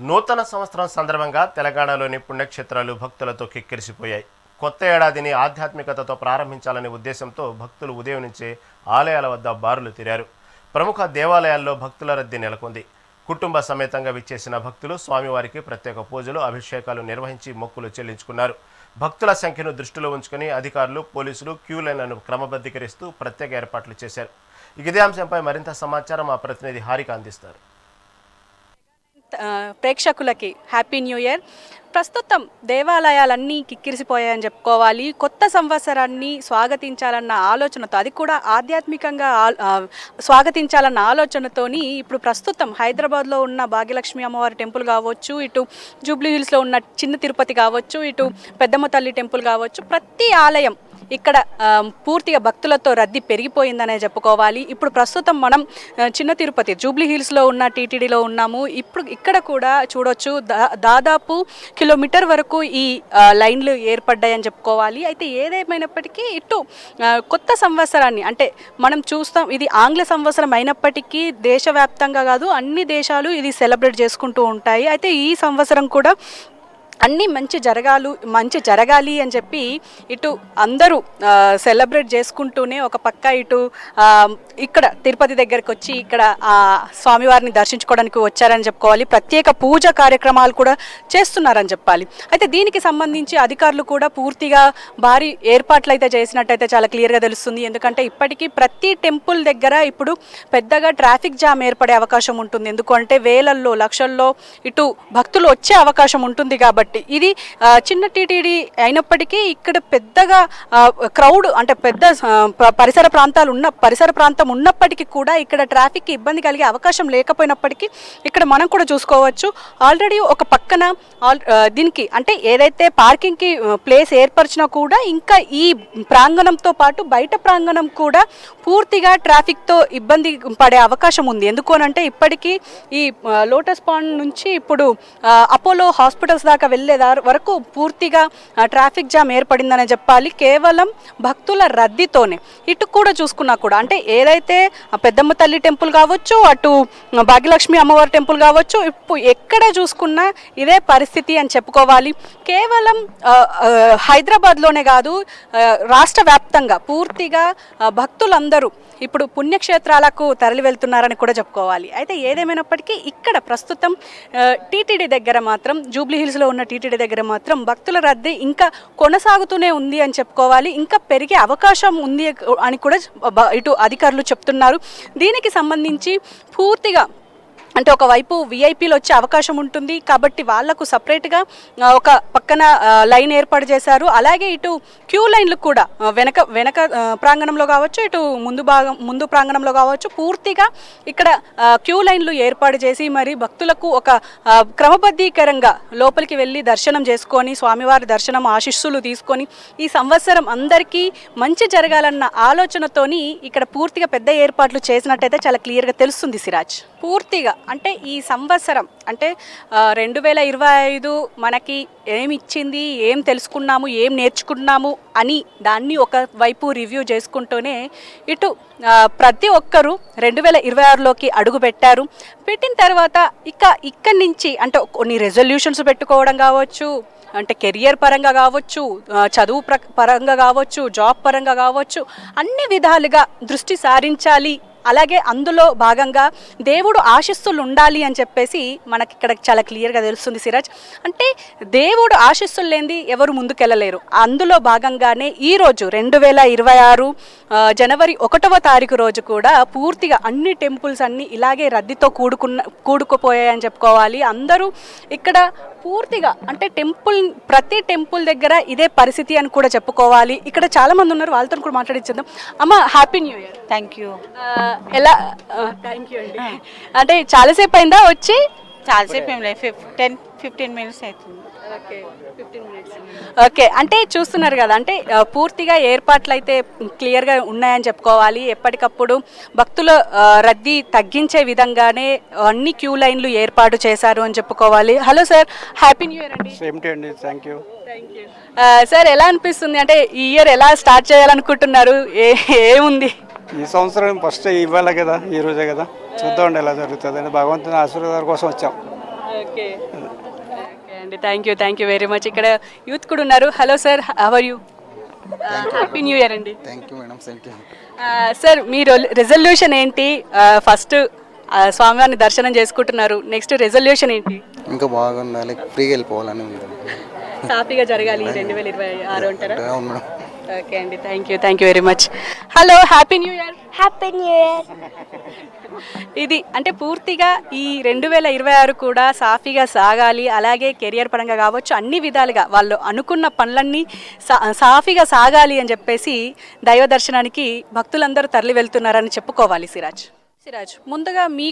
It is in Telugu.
నూతన సంవత్సరం సందర్భంగా తెలంగాణలోని పుణ్యక్షేత్రాలు భక్తులతో కిక్కిరిసిపోయాయి. కొత్త ఏడాదిని ఆధ్యాత్మికతతో ప్రారంభించాలనే ఉద్దేశంతో భక్తులు ఉదయం నుంచే ఆలయాల వద్ద బారులు తీరారు. ప్రముఖ దేవాలయాల్లో భక్తుల రద్దీ నెలకొంది. కుటుంబ సమేతంగా విచ్చేసిన భక్తులు స్వామివారికి ప్రత్యేక పూజలు, అభిషేకాలు నిర్వహించి మొక్కులు చెల్లించుకున్నారు. భక్తుల సంఖ్యను దృష్టిలో ఉంచుకుని అధికారులు, పోలీసులు క్యూ లైన్లను క్రమబద్ధీకరిస్తూ ప్రత్యేక ఏర్పాట్లు చేశారు. ఇదే అంశంపై మరింత సమాచారం మా ప్రతినిధి హారిక అందిస్తారు. ప్రేక్షకులకి హ్యాపీ న్యూ ఇయర్. ప్రస్తుతం దేవాలయాలన్నీ కిక్కిరిసిపోయాయని చెప్పుకోవాలి. కొత్త సంవత్సరాన్ని స్వాగతించాలన్న ఆలోచనతో, అది కూడా ఆధ్యాత్మికంగా స్వాగతించాలన్న ఆలోచనతోని ఇప్పుడు ప్రస్తుతం హైదరాబాద్లో ఉన్న భాగ్యలక్ష్మి అమ్మవారి టెంపుల్ కావచ్చు, ఇటు జూబ్లీ హిల్స్లో ఉన్న చిన్న తిరుపతి కావచ్చు, ఇటు పెద్దమ్మ తల్లి టెంపుల్ కావచ్చు, ప్రతి ఆలయం ఇక్కడ పూర్తిగా భక్తులతో రద్దీ పెరిగిపోయిందనే చెప్పుకోవాలి. ఇప్పుడు ప్రస్తుతం మనం చిన్న తిరుపతి జూబ్లీ హిల్స్లో ఉన్న టీటీడీలో ఉన్నాము. ఇప్పుడు ఇక్కడ కూడా చూడొచ్చు, దాదాపు కిలోమీటర్ వరకు ఈ లైన్లు ఏర్పడ్డాయని చెప్పుకోవాలి. అయితే ఏదేమైనప్పటికీ ఇటు కొత్త సంవత్సరాన్ని అంటే మనం చూస్తాం, ఇది ఆంగ్ల సంవత్సరం అయినప్పటికీ దేశవ్యాప్తంగా కాదు, అన్ని దేశాలు ఇది సెలబ్రేట్ చేసుకుంటూ ఉంటాయి. అయితే ఈ సంవత్సరం కూడా అన్నీ మంచి జరగాలి అని చెప్పి ఇటు అందరూ సెలబ్రేట్ చేసుకుంటూనే ఒక పక్క ఇటు ఇక్కడ తిరుపతి దగ్గరికి వచ్చి ఇక్కడ స్వామివారిని దర్శించుకోవడానికి వచ్చారని చెప్పుకోవాలి. ప్రత్యేక పూజ కార్యక్రమాలు కూడా చేస్తున్నారని చెప్పాలి. అయితే దీనికి సంబంధించి అధికారులు కూడా పూర్తిగా భారీ ఏర్పాట్లు అయితే చేసినట్టయితే చాలా క్లియర్గా తెలుస్తుంది. ఎందుకంటే ఇప్పటికీ ప్రతి టెంపుల్ దగ్గర ఇప్పుడు పెద్దగా ట్రాఫిక్ జామ్ ఏర్పడే అవకాశం ఉంటుంది. ఎందుకంటే వేలల్లో, లక్షల్లో ఇటు భక్తులు వచ్చే అవకాశం ఉంటుంది. కాబట్టి ఇది చిన్న టీటీడీ అయినప్పటికీ ఇక్కడ పెద్దగా క్రౌడ్ అంటే పెద్ద పరిసర ప్రాంతం ఉన్నప్పటికీ కూడా ఇక్కడ ట్రాఫిక్కి ఇబ్బంది కలిగే అవకాశం లేకపోయినప్పటికీ ఇక్కడ మనం కూడా చూసుకోవచ్చు. ఆల్రెడీ ఒక పక్కన దీనికి అంటే ఏదైతే పార్కింగ్కి ప్లేస్ ఏర్పరిచినా కూడా ఇంకా ఈ ప్రాంగణంతో పాటు బయట ప్రాంగణం కూడా పూర్తిగా ట్రాఫిక్తో ఇబ్బంది పడే అవకాశం ఉంది. ఎందుకు అనంటే ఇప్పటికీ ఈ లోటస్ పాండ్ నుంచి ఇప్పుడు అపోలో హాస్పిటల్స్ దాకా వెళ్ళే వరకు పూర్తిగా ట్రాఫిక్ జామ్ ఏర్పడిందనే చెప్పాలి. కేవలం భక్తుల రద్దీతోనే. ఇటు కూడా చూసుకున్నా కూడా అంటే ఏదైతే పెద్దమ్మ తల్లి టెంపుల్ కావచ్చు, అటు భాగ్యలక్ష్మి అమ్మవారి టెంపుల్ కావచ్చు, ఇప్పుడు ఎక్కడ చూసుకున్నా ఇదే పరిస్థితి అని చెప్పుకోవాలి. కేవలం హైదరాబాద్లోనే కాదు, రాష్ట్ర వ్యాప్తంగా పూర్తిగా భక్తులందరూ ఇప్పుడు పుణ్యక్షేత్రాలకు తరలి వెళ్తున్నారని కూడా చెప్పుకోవాలి. అయితే ఏదేమైనప్పటికీ ఇక్కడ ప్రస్తుతం టీటీడీ దగ్గర మాత్రం, జూబ్లీ హిల్స్లో ఉన్న టీటీడీ దగ్గర మాత్రం భక్తుల రద్దీ ఇంకా కొనసాగుతూనే ఉంది అని చెప్పుకోవాలి. ఇంకా పెరిగే అవకాశం ఉంది అని కూడా ఇటు అధికారులు చెప్తున్నారు. దీనికి సంబంధించి పూర్తిగా అంటే ఒకవైపు విఐపీలు వచ్చే అవకాశం ఉంటుంది కాబట్టి వాళ్లకు సపరేట్గా ఒక పక్కన లైన్ ఏర్పాటు చేశారు. అలాగే ఇటు క్యూ లైన్లు కూడా వెనక ప్రాంగణంలో కావచ్చు, ఇటు ముందు ప్రాంగణంలో కావచ్చు, పూర్తిగా ఇక్కడ క్యూ లైన్లు ఏర్పాటు చేసి మరి భక్తులకు ఒక క్రమబద్ధీకరంగా లోపలికి వెళ్ళి దర్శనం చేసుకొని, స్వామివారి దర్శనం ఆశీస్సులు తీసుకొని ఈ సంవత్సరం అందరికీ మంచి జరగాలన్న ఆలోచనతోని ఇక్కడ పూర్తిగా పెద్ద ఏర్పాట్లు చేసినట్టయితే చాలా క్లియర్గా తెలుస్తుంది. సిరాజ్, పూర్తిగా అంటే ఈ సంవత్సరం అంటే 2025 మనకి ఏమి ఇచ్చింది, ఏం తెలుసుకున్నాము, ఏం నేర్చుకున్నాము అని దాన్ని ఒకవైపు రివ్యూ చేసుకుంటూనే ఇటు ప్రతి ఒక్కరూ 2026లోకి అడుగు పెట్టిన తర్వాత ఇక్కడి నుంచి అంటే కొన్ని రెజల్యూషన్స్ పెట్టుకోవడం కావచ్చు, అంటే కెరియర్ పరంగా కావచ్చు, చదువు పరంగా కావచ్చు, జాబ్ పరంగా కావచ్చు, అన్ని విధాలుగా దృష్టి సారించాలి. అలాగే అందులో భాగంగా దేవుడు ఆశీస్సులు ఉండాలి అని చెప్పేసి మనకి ఇక్కడ చాలా క్లియర్గా తెలుస్తుంది. సిరాజ్, అంటే దేవుడు ఆశీస్సులు లేనిది ఎవరు ముందుకెళ్ళలేరు. అందులో భాగంగానే ఈరోజు 2026 జనవరి 1వ తారీఖు రోజు కూడా పూర్తిగా అన్ని టెంపుల్స్ అన్నీ ఇలాగే రద్దీతో కూడుకుపోయాయని చెప్పుకోవాలి. అందరూ ఇక్కడ పూర్తిగా అంటే ప్రతి టెంపుల్ దగ్గర ఇదే పరిస్థితి అని కూడా చెప్పుకోవాలి. ఇక్కడ చాలా మంది ఉన్నారు, వాళ్ళతో కూడా మాట్లాడించేద్దాం. అమ్మ, happy new year. Thank you. ఎలా? థ్యాంక్ యూ అండి. అంటే చాలాసేపు అయిందా వచ్చి? చాలాసేపు ఏం లేదు, 10-15 మినిట్స్ అవుతుంది. ఓకే, అంటే చూస్తున్నారు కదా, అంటే పూర్తిగా ఏర్పాట్లు అయితే క్లియర్గా ఉన్నాయని చెప్పుకోవాలి. ఎప్పటికప్పుడు భక్తుల రద్దీ తగ్గించే విధంగానే అన్ని క్యూ లైన్లు ఏర్పాటు చేశారు అని చెప్పుకోవాలి. Hello sir, happy new year అండి. సేమ్ టు అండి. Thank you. సార్, ఎలా అనిపిస్తుంది? అంటే ఈ ఇయర్ ఎలా స్టార్ట్ చేయాలనుకుంటున్నారు? ఏముంది ఈ సంవత్సరం? ఫస్ట్ ఇవ్వాలి కదా, ఈ రోజే కదా, చూద్దామండి ఎలా జరుగుతుంది అని భగవంతుని ఆశీర్వాదాల కోసం వచ్చాం. ఓకే అండి, థ్యాంక్ యూ వెరీ మచ్. ఇక్కడ యూత్ కూడా ఉన్నారు. Hello sir, how are you? Happy new year అండి. Thank you madam, thank you. Sir మీ రెజల్యూషన్ ఏంటి? ఫస్ట్ స్వామివారిని దర్శనం చేసుకుంటున్నారు, నెక్స్ట్ రెజల్యూషన్ ఏంటి? ఇంకా బాగుండాలి, ఫ్రీగా వెళ్ళిపోవాలని ఉంది. హ్యాపీగా జరగాలి 2026 అంటారా? అవును మేడం. ఓకే అండి, thank you very much. Hello, happy new year. Happy new year. ఇది అంటే పూర్తిగా ఈ 2026 కూడా సాఫీగా సాగాలి, అలాగే కెరియర్ పరంగా కావచ్చు, అన్ని విధాలుగా వాళ్ళు అనుకున్న పనులన్నీ సాఫీగా సాగాలి అని చెప్పేసి దైవ దర్శనానికి భక్తులందరూ తరలి వెళ్తున్నారని చెప్పుకోవాలి. సిరాజ్, ముందుగా మీ